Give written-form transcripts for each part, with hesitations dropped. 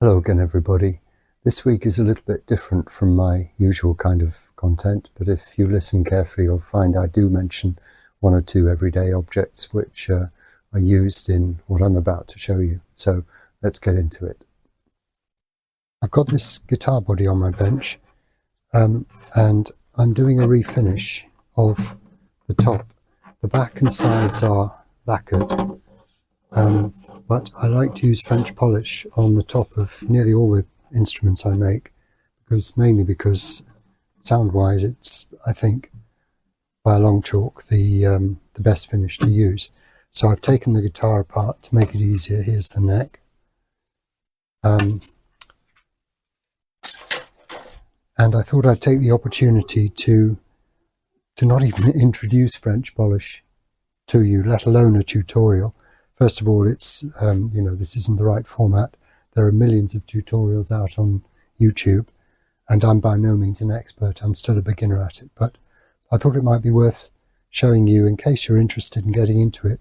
Hello again, everybody. This week is a little bit different from my usual kind of content, but if you listen carefully, you'll find I do mention one or two everyday objects which are used in what I'm about to show you. So let's get into it. I've got this guitar body on my bench, and I'm doing a refinish of the top. The back and sides are lacquered, but I like to use French polish on the top of nearly all the instruments I make, mainly because sound-wise it's, I think, by a long chalk the best finish to use. So I've taken the guitar apart to make it easier. Here's the neck. And I thought I'd take the opportunity to not even introduce French polish to you, let alone a tutorial. First of all, it's, this isn't the right format. There are millions of tutorials out on YouTube, and I'm by no means an expert. I'm still a beginner at it, but I thought it might be worth showing you, in case you're interested in getting into it,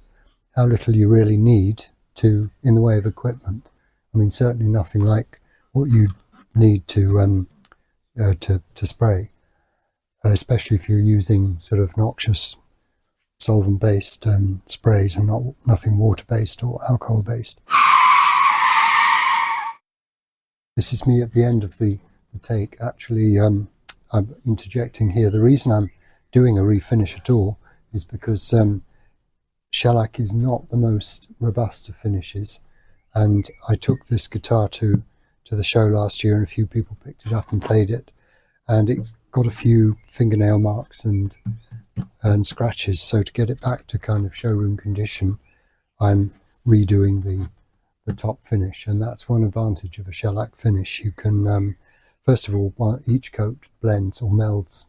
how little you really need in the way of equipment. I mean, certainly nothing like what you need to spray, especially if you're using sort of noxious solvent-based sprays and nothing water-based or alcohol-based. This is me at the end of the take. Actually, I'm interjecting here. The reason I'm doing a refinish at all is because shellac is not the most robust of finishes, and I took this guitar to the show last year, and a few people picked it up and played it, and it got a few fingernail marks and scratches. So to get it back to kind of showroom condition, I'm redoing the top finish, and that's one advantage of a shellac finish. You can first of all, each coat blends or melts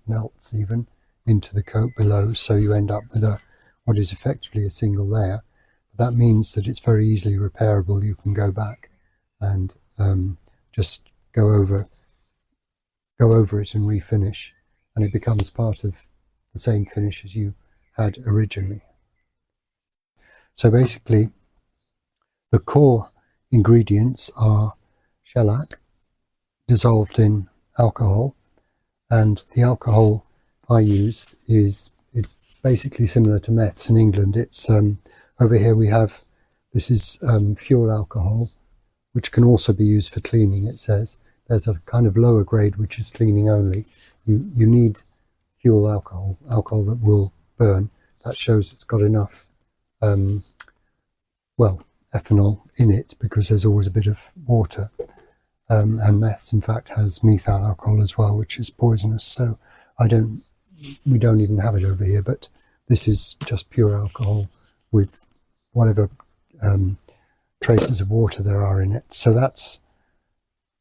even into the coat below, so you end up with what is effectively a single layer. But that means that it's very easily repairable. You can go back and just go over it and refinish, and it becomes part of the same finish as you had originally. So basically, the core ingredients are shellac dissolved in alcohol, and the alcohol I use it's basically similar to meths in England. It's over here we have, this is fuel alcohol, which can also be used for cleaning. It says there's a kind of lower grade which is cleaning only. You need fuel alcohol that will burn. That shows it's got enough ethanol in it, because there's always a bit of water, and meths in fact has methyl alcohol as well, which is poisonous. So we don't even have it over here, but this is just pure alcohol with whatever traces of water there are in it. So that's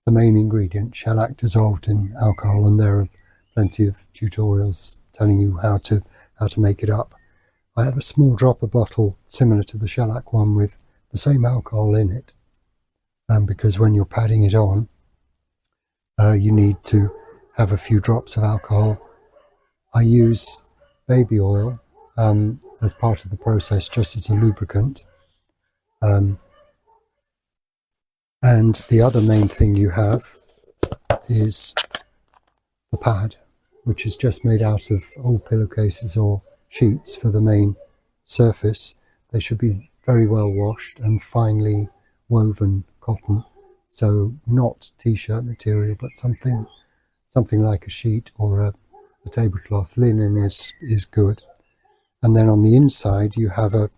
the main ingredient, shellac dissolved in alcohol, and there are plenty of tutorials telling you how to make it up. I have a small dropper bottle similar to the shellac one with the same alcohol in it, because when you're padding it on, you need to have a few drops of alcohol. I use baby oil as part of the process, just as a lubricant. And the other main thing you have is the pad, which is just made out of old pillowcases or sheets for the main surface. They should be very well washed and finely woven cotton, so not t-shirt material, but something like a sheet or a tablecloth. Linen is good. And then on the inside you have a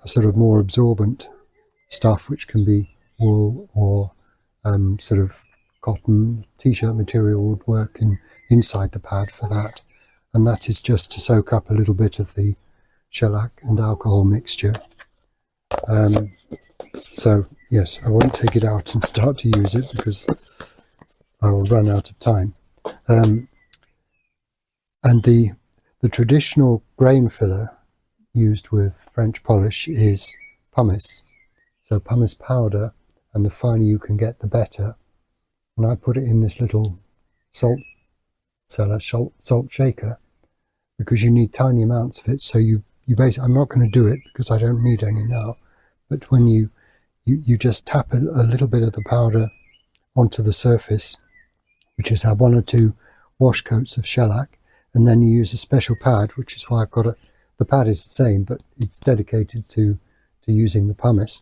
sort of more absorbent stuff, which can be wool or sort of cotton. T-shirt material would work inside the pad for that, and that is just to soak up a little bit of the shellac and alcohol mixture. So yes, I won't take it out and start to use it because I will run out of time. And the traditional grain filler used with French polish is pumice. So pumice powder, and the finer you can get the better. And I put it in this little salt shaker, because you need tiny amounts of it. So you basically, I'm not going to do it because I don't need any now, but when you you just tap a little bit of the powder onto the surface, which has had 1 or 2 wash coats of shellac, and then you use a special pad, which is why I've got the pad is the same, but it's dedicated to using the pumice.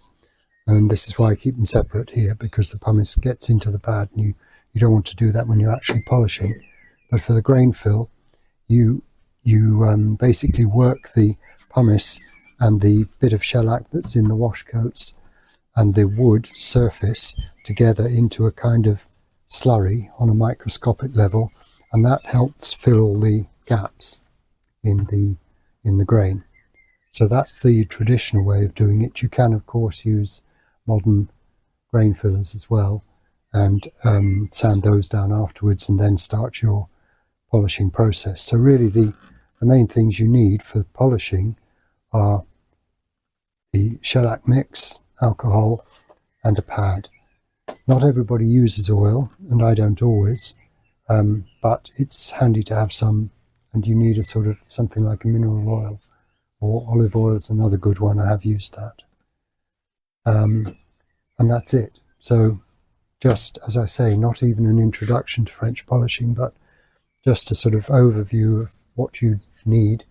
And this is why I keep them separate here, because the pumice gets into the pad, and you don't want to do that when you're actually polishing. But for the grain fill, you basically work the pumice and the bit of shellac that's in the wash coats and the wood surface together into a kind of slurry on a microscopic level, and that helps fill all the gaps in the grain. So that's the traditional way of doing it. You can of course use modern grain fillers as well, and sand those down afterwards and then start your polishing process. So really the main things you need for polishing are the shellac mix, alcohol, and a pad. Not everybody uses oil, and I don't always, but it's handy to have some, and you need a sort of something like a mineral oil, or olive oil is another good one. I have used that. And that's it. So just, as I say, not even an introduction to French polishing, but just a sort of overview of what you need.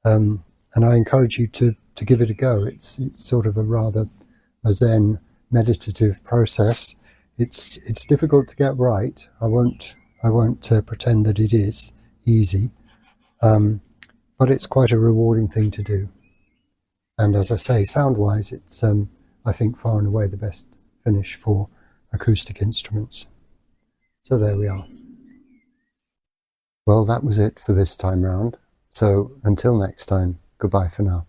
And I encourage you to give it a go. It's sort of a zen meditative process. It's difficult to get right. I won't pretend that it is easy, but it's quite a rewarding thing to do. And as I say, sound-wise, it's I think far and away the best finish for acoustic instruments. So there we are. Well, that was it for this time round. So until next time, goodbye for now.